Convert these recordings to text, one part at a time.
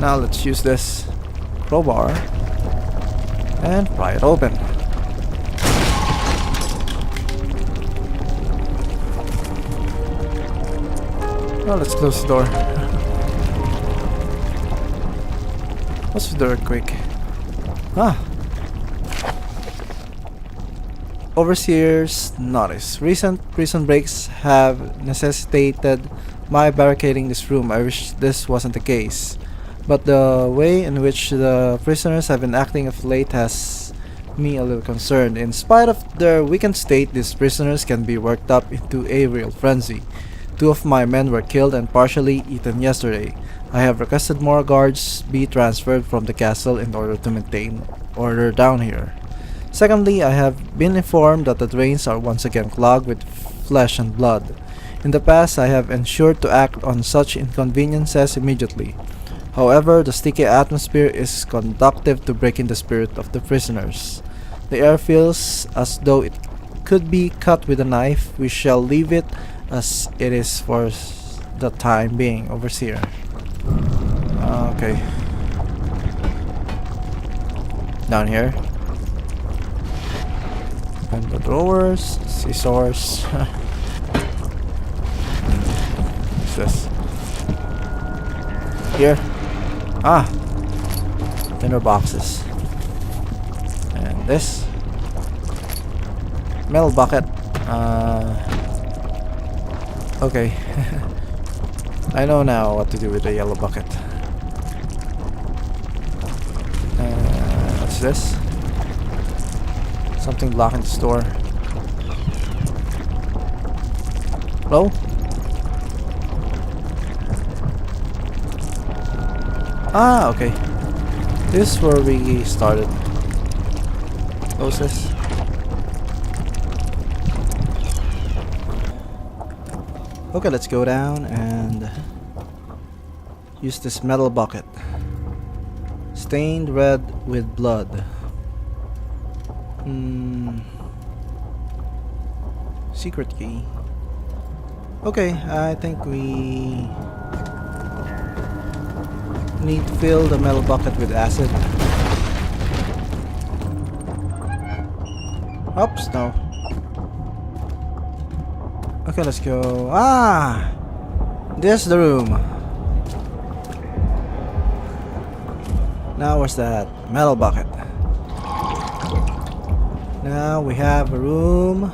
Now let's use this crowbar and pry it open. Now let's close the door. What's the door quick? Overseer's notice. Recent prison breaks have necessitated my barricading this room. I wish this wasn't the case, but the way in which the prisoners have been acting of late has me a little concerned. In spite of their weakened state, these prisoners can be worked up into a real frenzy. 2 of my men were killed and partially eaten yesterday. I have requested more guards be transferred from the castle in order to maintain order down here. Secondly, I have been informed that the drains are once again clogged with flesh and blood. In the past, I have ensured to act on such inconveniences immediately. However, the sticky atmosphere is conducive to breaking the spirit of the prisoners. The air feels as though it could be cut with a knife. We shall leave it as it is for the time being, Overseer. Okay. Down here. Open the drawers, scissors. What's this? Here. Dinner boxes. And this. Metal bucket. Okay. I know now what to do with the yellow bucket. What's this? Something blocking the store. Hello? Okay. This is where we started. Close this. Okay, let's go down and use this metal bucket. Stained red with blood. Secret key. Okay, I think we need to fill the metal bucket with acid. Oops, no. Okay, let's go. This is the room. Now where's that metal bucket? Now we have a room.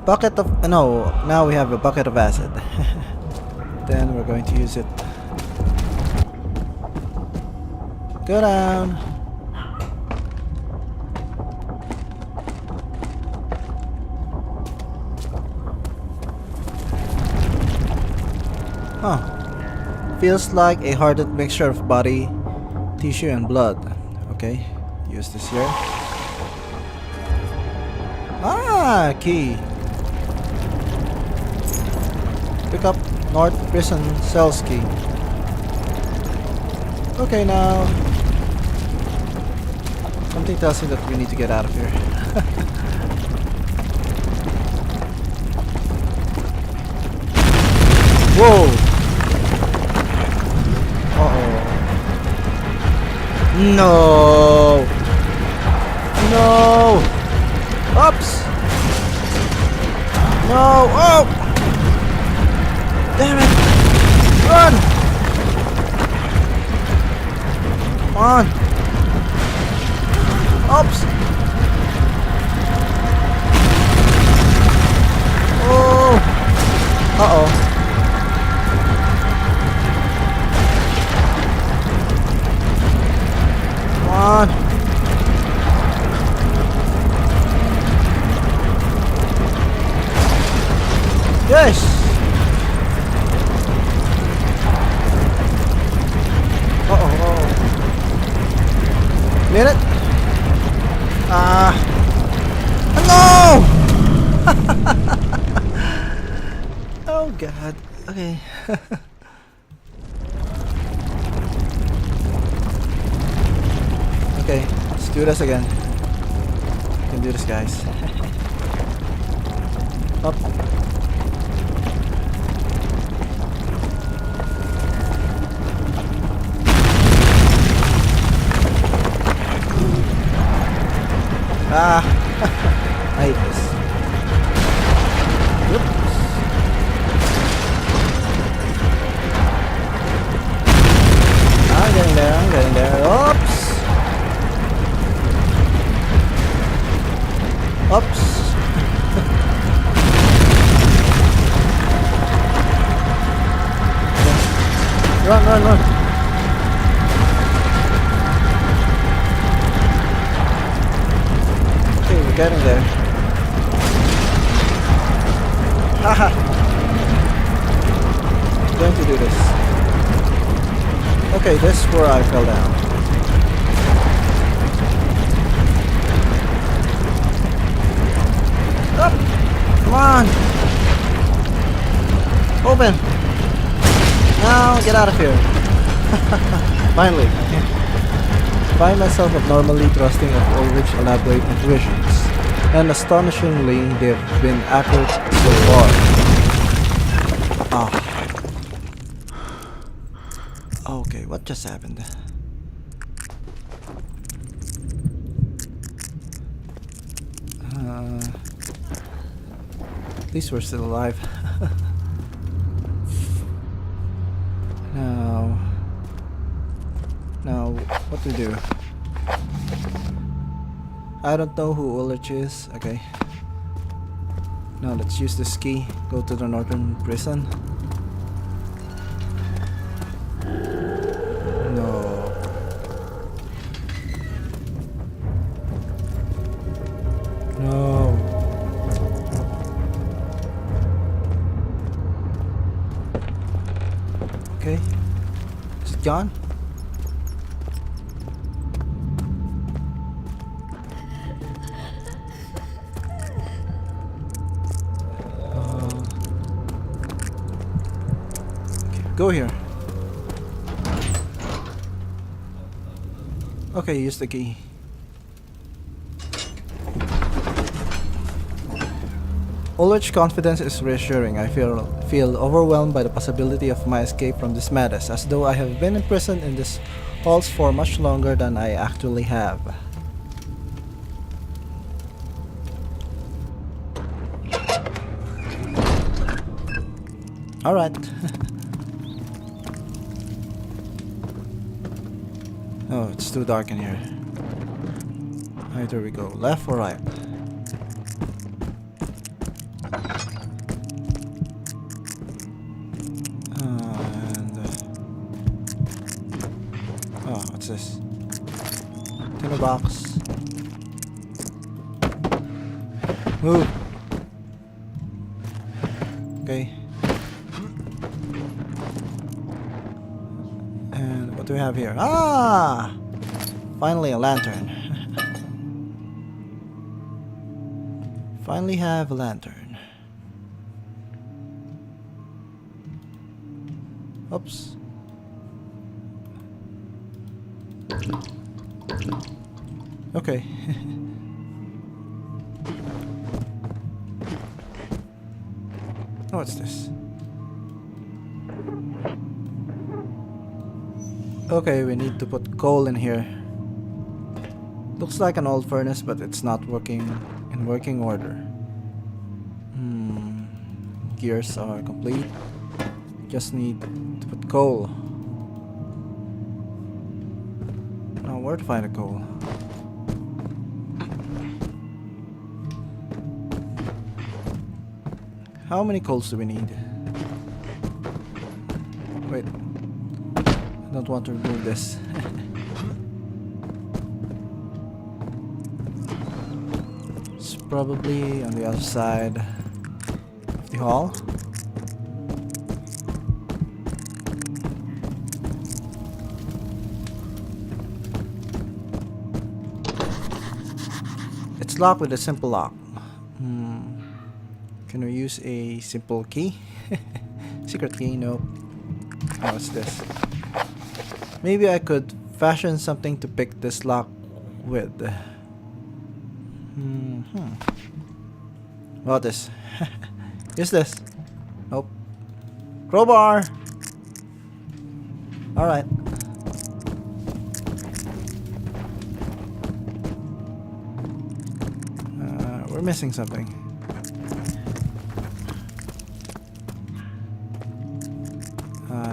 Bucket of no. Now we have a bucket of acid. Then we're going to use it. Go down. Feels like a hardened mixture of body, tissue, and blood. Okay, use this here. Key. Pick up North Prison Cells key. Okay, now something tells me that we need to get out of here. Whoa! No! No! Oops! No! Oh! Damn it! Run! Come on! Oops! Oh! Uh-oh. On. Yes. Get it? No! Oh God. Okay. Okay, let's do this again. We can do this, guys. Up. Ah! I hate this. Oops. I'm getting there, I'm getting there. Oops! Oops! Run, run, run! Okay, we're getting there. Haha! I'm going to do this. Okay, this is where I fell down. Up! Come on! Open! Now get out of here! Finally! Find myself abnormally trusting of Ulrich's elaborate intuitions, and astonishingly they've been accurate so far. Ah. Okay, what just happened? At least we're still alive. Now, what to do? I don't know who Ulrich is. Okay. Now let's use this key. Go to the northern prison. No. No. Okay. Is it gone? Go here. Okay, use the key. Ulrich's confidence is reassuring. I feel overwhelmed by the possibility of my escape from this madness, as though I have been imprisoned in these halls for much longer than I actually have. Alright. Oh, it's too dark in here. Either we go left or right. Oh, what's this? Tin box. Move. Okay. And what do we have here? Ah! Finally a lantern. Finally have a lantern. Oops. Okay. Oh, what's this? Okay, we need to put coal in here. Looks like an old furnace, but it's not working in working order. Gears are complete. Just need to put coal. Now, where to find the coal? How many coals do we need? Wait. I don't want to remove this. It's probably on the other side of the hall. It's locked with a simple lock. Can we use a simple key? Secret key? No. Oh, what's this? Maybe I could fashion something to pick this lock with. What about this? Use this. Nope. Crowbar! Alright. We're missing something.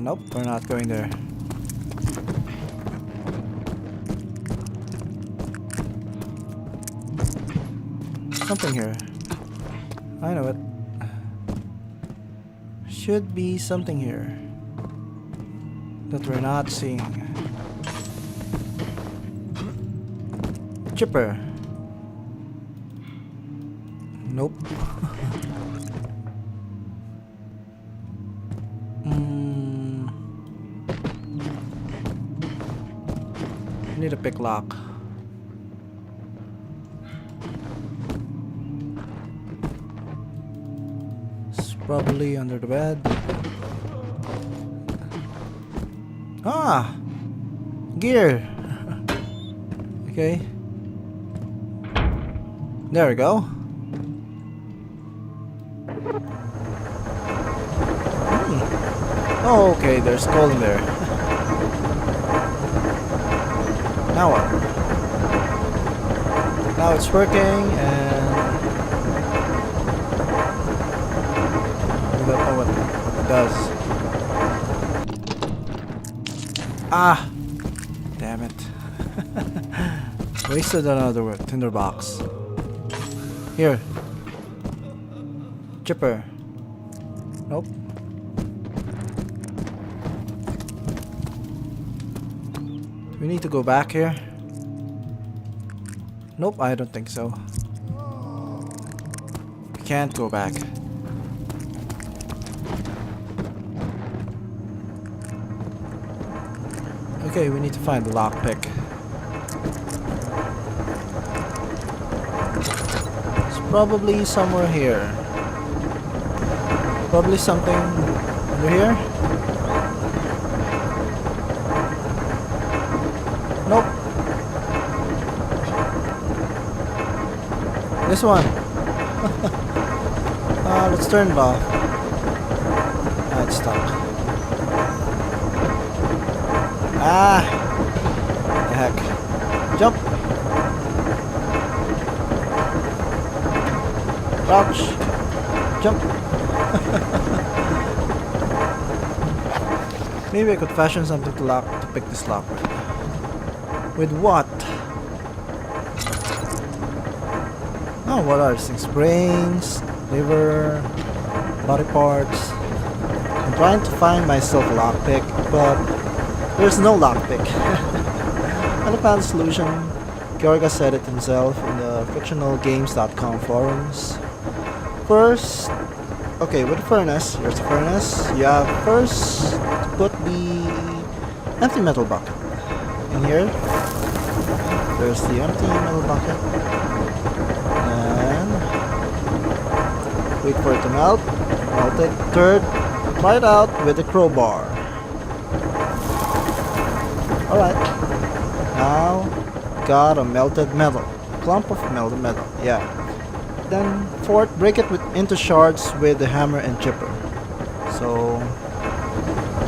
Nope, we're not going there. Something here. I know it. Should be something here that we're not seeing. Chipper. Nope. Need a pick lock. It's probably under the bed. Ah! Gear! Okay. There we go. Oh, okay, there's coal in there. Now what? Now it's working and I don't know what it does. Ah! Damn it. Wasted another tinderbox. Here. Chipper. Nope. We need to go back here. Nope, I don't think so. We can't go back. Okay, we need to find the lockpick. It's probably somewhere here. Probably something under here. Nope. This one. Let's turn it off. Ah, it's stuck. Ah! The heck. Jump! Crouch! Jump! Maybe I could fashion something to pick this lock with. With what? Oh, what are these things? Brains, liver, body parts. I'm trying to find myself a lockpick, but there's no lockpick. I found a solution. Kiorgaard said it himself in the fictionalgames.com forums. First, okay, with the furnace, here's the furnace. You have first to put the empty metal bucket in here. There's the empty metal bucket. And wait for it to melt. Melt it. Third, try it out with the crowbar. Alright. Now, got a melted metal. Clump of melted metal. Yeah. Then, fourth, break it into shards with the hammer and chipper. So,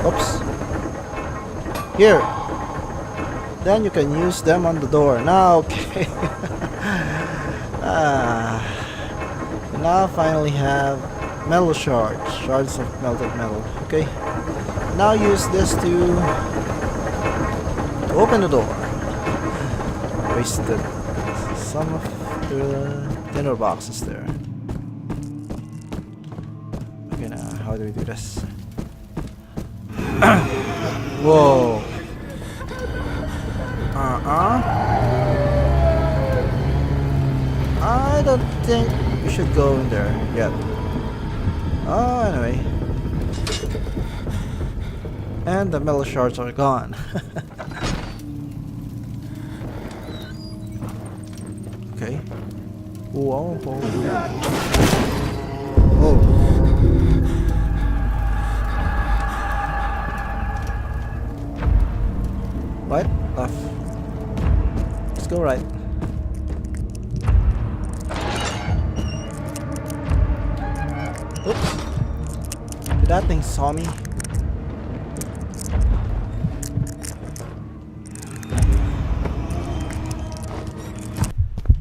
oops. Here. Then you can use them on the door. Now, okay. We now finally have metal shards of melted metal. Okay. Now use this to open the door. Wasted some of the dinner boxes there. Okay, now how do we do this? Whoa. I don't think we should go in there yet. Oh, anyway. And the metal shards are gone. Okay. Whoa. Oh. Right? Left. Let's go right. Oops. That thing saw me.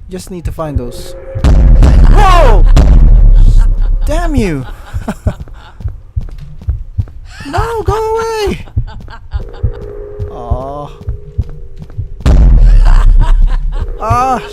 Just need to find those. No! Damn you! No, go away! Oh. Ah.